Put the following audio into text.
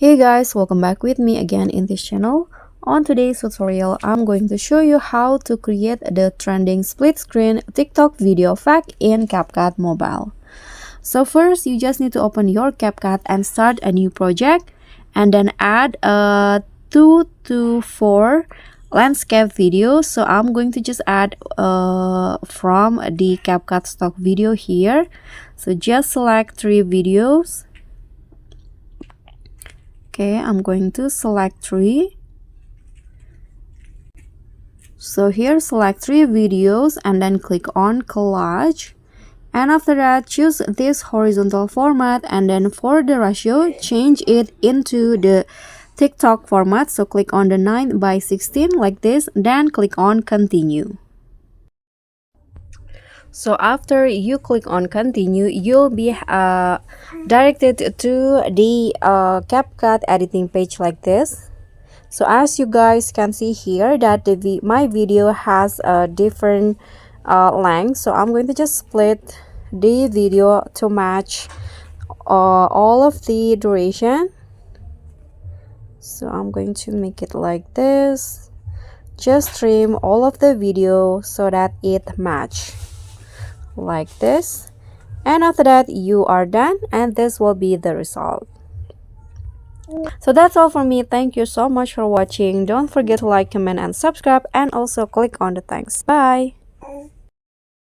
Hey guys, welcome back with me again in this channel. On today's tutorial, I'm going to show you how to create the trending split screen TikTok video effect in CapCut mobile. So first, you just need to open your CapCut and start a new project and then add 2 to 4 landscape videos. So I'm going to just add from the CapCut stock video here. So just select 3 videos. Okay, I'm going to select 3. So here select 3 videos and then click on collage, and after that choose this horizontal format, and then for the ratio change it into the TikTok format. So click on the 9:16 like this, then click on continue. So after you click on continue, you'll be directed to the CapCut editing page like this. So as you guys can see here that my video has a different length, so I'm going to just split the video to match all of the duration. So I'm going to make it like this. Just trim all of the video so that it match like this, and after that you are done, and this will be the result. So that's all for me. Thank you so much for watching. Don't forget to like, comment, and subscribe, and also click on the thanks. Bye.